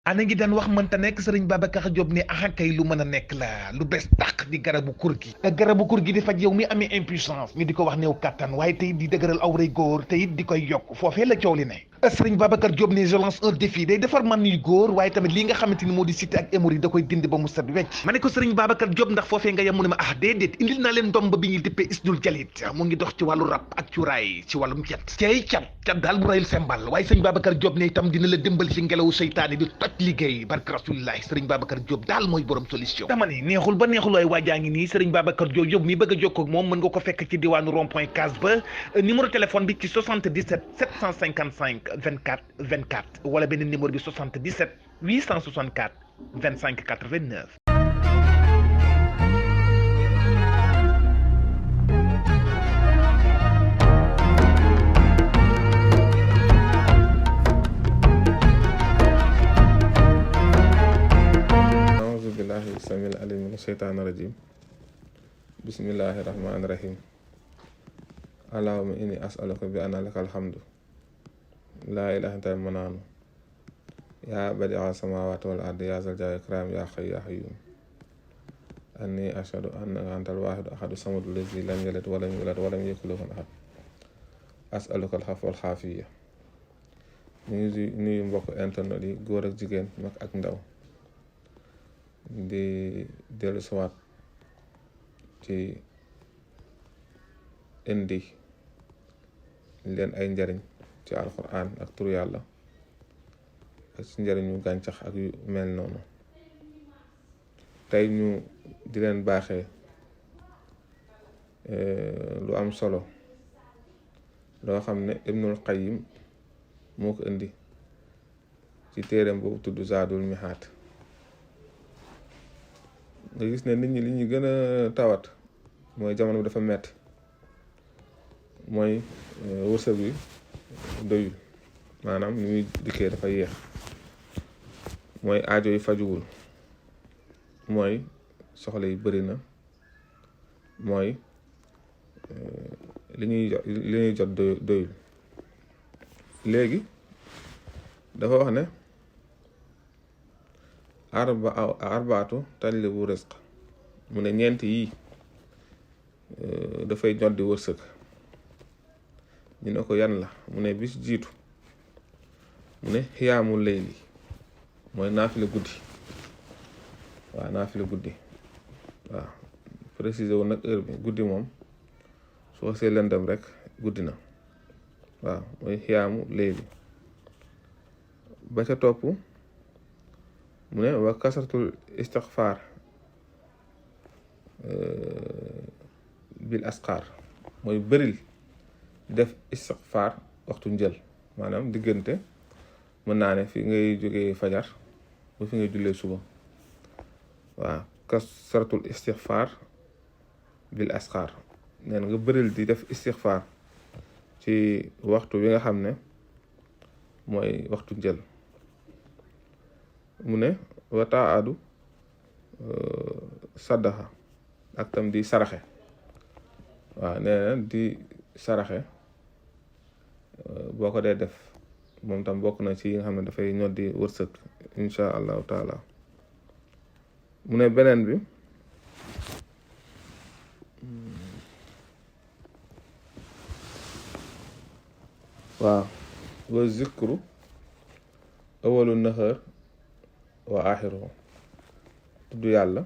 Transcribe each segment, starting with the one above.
ana ngi daan wax mënta nekk sëriñ Babacar Diop ne ah kay lu mën a nekk la lu bees tàq di garabu kur gi di faj yow mi amee impuissance ñu di ko wax néew kattan waaye tey di dëgëral awray góor te it di koy yokk foofee la coow li ne sëriñ Babacar Diop ne je lance un défi day defar man yu góor waaye tamit lii nga xamante ni moo di cité ak hémorroïde da koy dindi ba mu set wecc ma ne ko sëriñ Babacar Diop ndax foofee nga yem mu ne ma ah déedéet indil naa leen ndomb bi ñuy dippee isdul jalit mu ngi dox ci wàllu rab ak cuuraay ci wàllum cat daal bu rayul sembal waaye sëriñ Babacar Diop ne itam dina la dimbal ci ngelawu seytaane di toj liggéey barke rasulillahi sëriñ Babacar Diop daal mooy borom solution dama ne neexul ba neexul waaye waajaa ngi nii sëriñ Babacar Diop mi bëgg a jokkoo ak moom mën nga ko fekk ci diwaanu rond point case ba numéro téléphone bi ci 77 755 24 24 wala beneen numéro bi 77 864 25 89 samil alim min sheytaan rajim bismillahi rahmani rahim allahumma inni as'aluka bi anna laka alhamdu laa ilaha illa anta manaanu yaa badi'a samawati wal ardi yaa zal jalali wal ikram yaa hayyu yaa qayyum anni ashhadu annaka antal wahidu ahadu samadu lazi lam yalid walam yulad walam yakul lahu kufuwan ahad as'aluka al-afwa wal aafiya ñu ngi nuyu mbokk internet yi góor ak jigéen mag ak ndaw di dellu siwaat ci indi leen ay njariñ ci alquran ak turu yàlla ak ci njariñu gàncax ak yu mel noonu tey ñu di leen baaxee lu am solo loo xam ne Ibnul Qayyim moo ko indi ci téereem boobu tudd Zaadul Mihaat nga gis ne nit ñi li ñu gën a tawat mooy jamono bi dafa metti mooy wërsëg bi doyul maanaam ni muy dikkee dafa yéex mooy aajo yi fajuwul mooy soxla yi bëri na mooy li ñuy jot doyul léegi dafa wax ne arbaatu tajlibu rizq mu ne ñeent yii dafay ñoddi wërsëg ñu ne ko yan la mu ne bis jiitu mu ne xiyaamul layli mooy naafila guddi waaw naafila guddi waaw préciser woon nag heure bi guddi moom soo see lëndëm rek guddi na waaw mooy xiyaamu layli ba ca topp mu ne wa kasratul istixfaar bil asqaar mooy bëril def istixfaar waxtu njël maanaam diggante mën naa ne fi ngay jógee fajar ba fi ngay jullee suba waaw kasratul istixfaar bil asqaar nee na nga bëril di def istixfaar ci waxtu bi nga xam ne mooy waxtu njël mu ne wa taadu saddaxa ak tam di saraxe waaw nee na di saraxe boo ko dee def moom tam bokk na ci yi nga xam ne dafay ñoddi wërsëg insha allahu taala mu ne beneen bi waaw wa zikru awalu nahar wa axiru tudd yàlla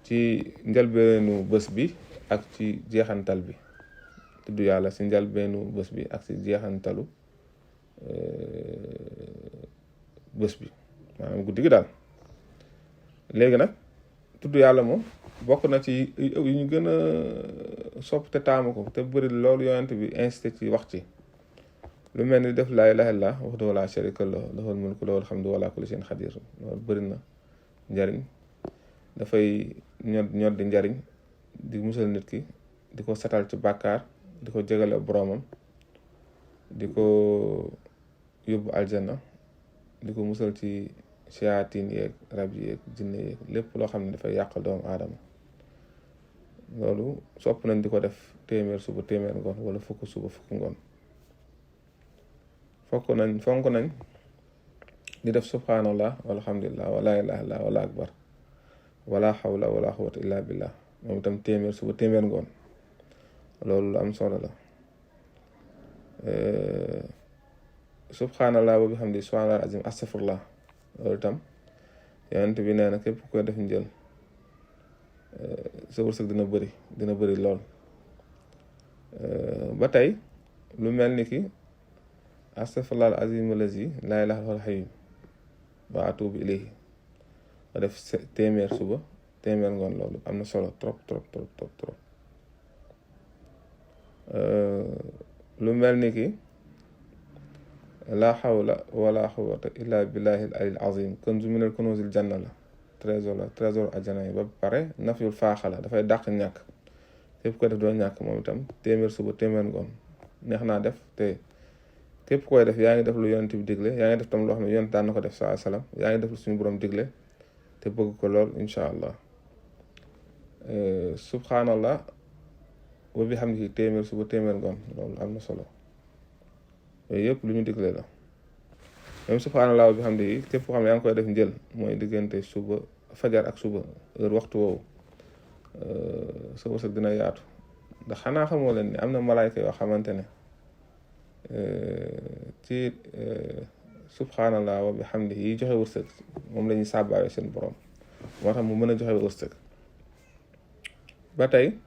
ci njalbeenu bés bi ak ci jeexantal bi tudd yàlla ci njalbeenu bés bi ak ci jeexantalu bés bi maanaam guddi gi daal léegi nag tudd yàlla moom bokk na ci yu ñu gën a sopp te taamu ko te bëri loolu yonent bi insisté ci wax ci lu mel ni def laa ilaaha illallaah wahdahu laa shariika lahu lahul mulku wa lahul hamdu wa alaa kulli shay'in qadiir loolu bëri na njariñ dafay ñod di njariñ di musal nit ki di ko setal ci bàkkaar di ko jegale boroomam di ko yóbbu aljanna di ko musal ci seyaatiin yeeg rab yeeg jinne yeeg lépp loo xam ne dafay yàqal doomu aadama loolu sopp nañ di ko def téeméer suba téeméer ngoon wala fukk suba fukk ngoon fonk nañ di def subhanallah walhamdulillah wala ilaha illallah wala akbar wala hawla wala quwwata illa billah moom itam téeméer suba téeméer ngoon loolu lu am solo la. subhanallah wa bihamdi subhanallah azim astaghfirullah loolu itam yonent bi nee na képp koy def njël sa wërsëg dina bëri lool. ba tey lu mel ni ki astaghfirullah al azim allazi laa ilaaha illal hayyul wa atuubu ilayhi nga def téeméer suba téeméer ngoon loolu am na solo trop. lu mel ni ki laa hawla wala quwwata illa billahi al aliyyil azim kanzu minal kunuzil janna la trésor ajana yi ba pare nafyul faaxa la dafay dàq ñàkk képp koy def doo ñàkk moom itam téeméer suba téeméer ngoon neex naa def te képp koy def yaa ngi def lu yonent bi digle yaa ngi def tam loo xam ne yonent daan na ko def saa salaam yaa ngi def lu suñu borom digle te bëgg ko lool incha allah. subhanallah wa bihamdihi téeméer suba téeméer ngoon loolu am na solo yooyu yëpp lu ñu digle la. même subhanallah wa bihamdihi képp koo xam ne yaa ngi koy def njël mooy diggante suba fajar ak suba heure waxtu woowu sa wërsëg dina yaatu ndax xanaa xamoo leen ni am na malaayka yoo xamante ne ci subhanallah wa bihamdihi yi joxe wërsëg moom la ñuy sàbbaawee seen borom moo tax mu mën a joxe wërsëg. ba tey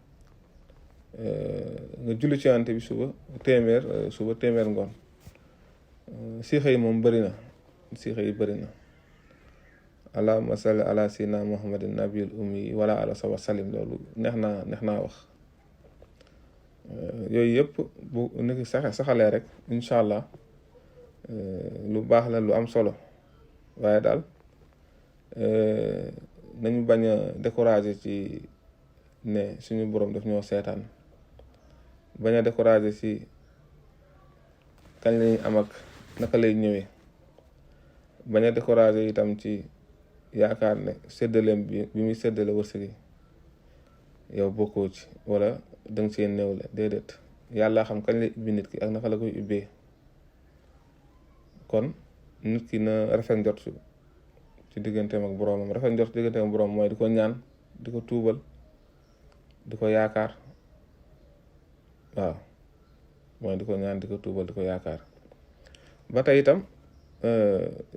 nga julli ci yonent bi suba téeméer ngoon siixa yi moom bëri na siixa yi bëri na allahumma salli ala sayyidina muhammadin nabiyil ummi wala ala sawa salim loolu neex naa wax. yooyu yëpp bu nit ki saxalee rek incha allah lu baax la lu am solo waaye daal nañu bañ a décourager ci ne suñu borom daf ñoo seetaan bañ a décourager ci kañ lañuy am ak naka lay ñëwee bañ a décourager itam ci yaakaar ne séddaleem bi muy séddale wërsëg yi yow bokkoo ci wala danga see néew la déedéet yàlla xam kañ lay ubbi nit ki ak naka la koy ubbee kon nit ki na rafet njort ci digganteem ak boroomam rafet njort ci digganteem ak boroom mooy di ko ñaan di ko tuubal di ko yaakaar waaw mooy di ko ñaan di ko tuubal di ko yaakaar. ba tey itam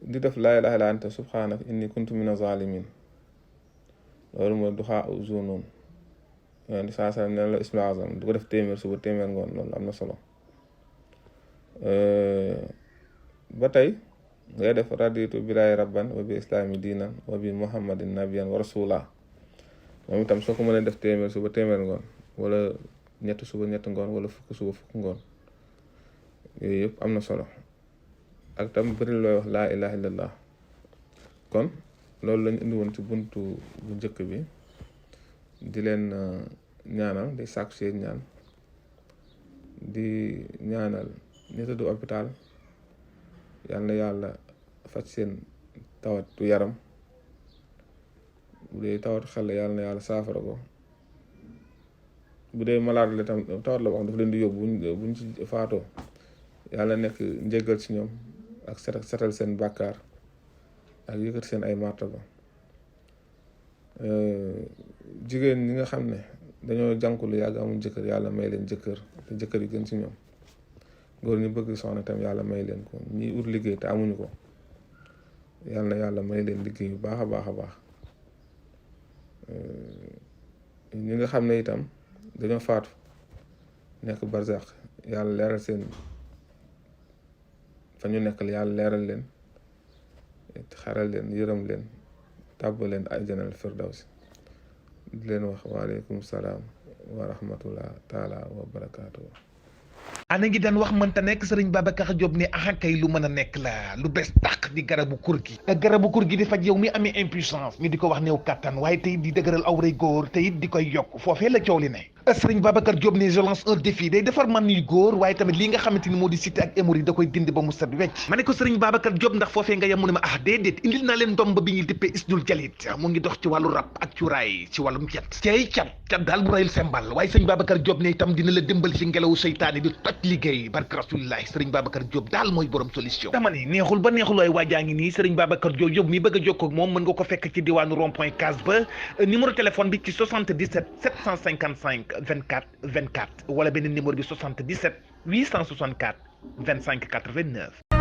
di def laa ilaaha illa anta subhaanaka inni kuntu mina zalimin loolu mooy duxaa zunoon di saa saa ne la ismul azam du ko def téeméer suba téeméer ngoon loolu am na solo. ba tey ngay def raditu billahi rabban wa bi islami diinan wa bi muhammadin nabiyan wa rasula moom itam soo ko mënee def téeméer suba téeméer ngoon wala ñett suba ñett ngoon wala fukk suba fukk ngoon yooyu yëpp am na solo ak tam bëri looy wax laa ilaha illallah. kon loolu lañu indi woon ci buntu bu njëkk bi di leen ñaanal di sàkku seen ñaan di ñaanal ñi tëdd hôpital yal na yàlla faj seen tawatu yaram bu dee tawatu xel yal na yàlla saafara ko bu dee malade la tam tawat la wax dafa leen di yóbbu buñ ci faatoo yàlla nekk njéggal ci ñoom ak setal seen bàkkaar ak yëkkati seen ay martaba. jigéen ñi nga xam ne dañoo jànku lu yàgg amul jëkkër yàlla may leen jëkkër te jëkkër yi gën ci ñoom góor ñu bëgg soxna tam yàlla may leen ko ñi ut liggéey te amuñu ko yàlla may leen liggéey yu baax a baax a baax. ñi nga xam ne itam dañoo faatu nekk barzaq yàlla leeral seen fa ñu nekk yàlla leeral leen xaral leen yërëm leen tàbbal leen aljanal firdawsi di leen wax waaleykum salaam wa rahmatullah taala wa barakaatu. ana ngi daan wax mënta nekk sëriñ Babacar Diop ne kay lu mën a nekk la lu bees tàq di garabu kur gi di faj yow mi amee impuissance ñu di ko wax néew kattan waaye tey di dëgëral awray góor te it di koy yokk foofee la coow li ne sëriñ Babacar Diop ne je lance un défi day defar man yu góor waaye tamit lii nga xamante ni moo di cité ak hémorroïde da koy dindi ba mu set wecc ma ne ko sëriñ Babacar Diop ndax foofee nga yem mu ne ma déedéet indil naa leen ndomb bi ñuy dippee isnul jalit mu ngi dox ci wàllu rab ak cuuraay ci wàllum cat daal bu rayul sembal waaye sëriñ Babacar Diop ne itam dina la dimbal ci ngelawu seytaane bi toj liggéey barke rasulillahi sëriñ Babacar Diop daal mooy borom solution dama ne neexul ba neexul waaye waajaa ngi nii sëriñ Babacar Diop yow mi bëgg a jokkoo ak moom mën nga ko fekk ci diwaanu rond point case ba numéro téléphone bi ci 77 755 24 24 wala beneen numéro bi 77 864 25 89